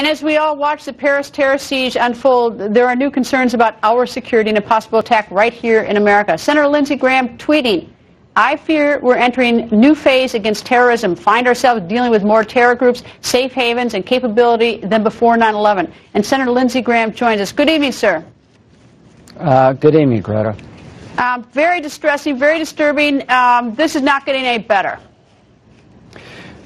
And as we all watch the Paris terror siege unfold, there are new concerns about our security and a possible attack right here in America. Senator Lindsey Graham tweeting, "I fear we're entering a new phase against terrorism, find ourselves dealing with more terror groups, safe havens, and capability than before 9/11. And Senator Lindsey Graham joins us. Good evening, sir. Good evening, Greta. Very distressing, very disturbing. This is not getting any better.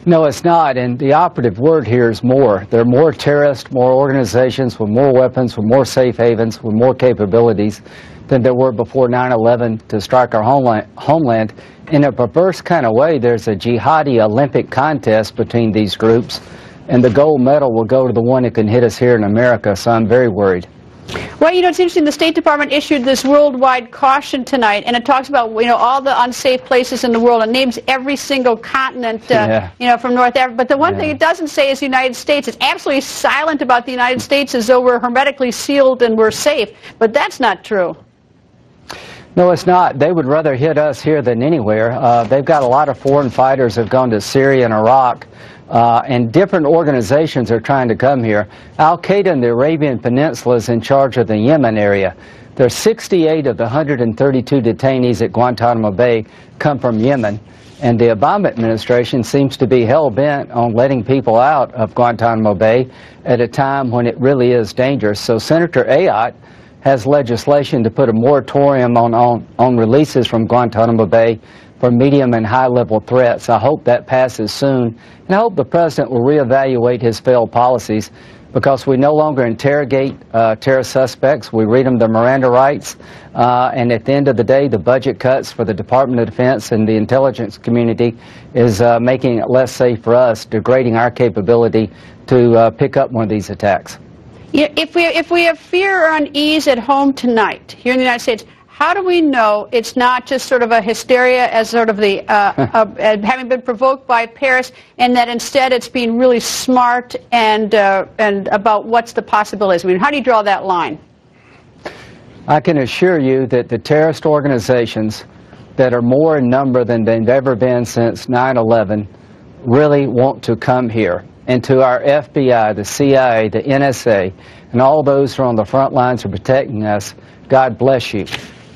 No, it's not, and the operative word here is more. There are more terrorists, more organizations with more weapons, with more safe havens, with more capabilities than there were before 9/11 to strike our homeland. In a perverse kind of way, there's a jihadi Olympic contest between these groups, and the gold medal will go to the one that can hit us here in America, so I'm very worried. Well, you know, it's interesting. The State Department issued this worldwide caution tonight, and it talks about, you know, all the unsafe places in the world and names every single continent, you know, from North Africa. But the one thing it doesn't say is the United States. It's absolutely silent about the United States, as though we're hermetically sealed and we're safe. But that's not true. No, it's not. They would rather hit us here than anywhere. They've got a lot of foreign fighters who have gone to Syria and Iraq. And different organizations are trying to come here. Al-Qaeda in the Arabian Peninsula is in charge of the Yemen area. There are 68 of the 132 detainees at Guantanamo Bay come from Yemen. And the Obama administration seems to be hell-bent on letting people out of Guantanamo Bay at a time when it really is dangerous. So Senator Ayotte has legislation to put a moratorium on releases from Guantanamo Bay for medium and high-level threats. I hope that passes soon, and I hope the President will reevaluate his failed policies, because we no longer interrogate terrorist suspects. We read them their Miranda rights, and at the end of the day, the budget cuts for the Department of Defense and the intelligence community is making it less safe for us, degrading our capability to pick up one of these attacks. Yeah, if we have fear or unease at home tonight here in the United States, how do we know it's not just sort of a hysteria as sort of the having been provoked by Paris, and that instead it's being really smart and about what's the possibilities? I mean, how do you draw that line? I can assure you that the terrorist organizations that are more in number than they've ever been since 9/11 really want to come here. And to our FBI, the CIA, the NSA, and all those who are on the front lines of protecting us, God bless you.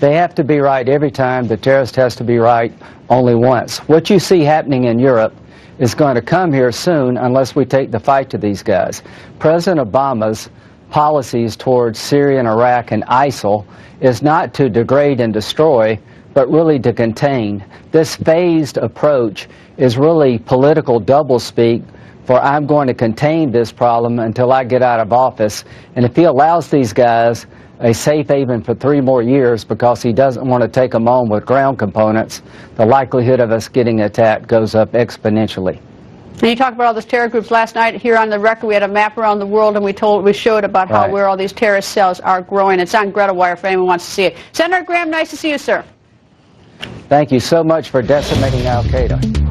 They have to be right every time. The terrorist has to be right only once. What you see happening in Europe is going to come here soon unless we take the fight to these guys. President Obama's policies towards Syria and Iraq and ISIL is not to degrade and destroy, but really to contain. This phased approach is really political doublespeak for I'm going to contain this problem until I get out of office. And if he allows these guys a safe haven for 3 more years because he doesn't want to take them on with ground components, the likelihood of us getting attacked goes up exponentially. And you talked about all those terror groups last night. Here on the record, we had a map around the world, and we showed about where all these terrorist cells are growing. It's on Greta Wire for anyone who wants to see it. Senator Graham, nice to see you, sir. Thank you so much for decimating Al-Qaeda.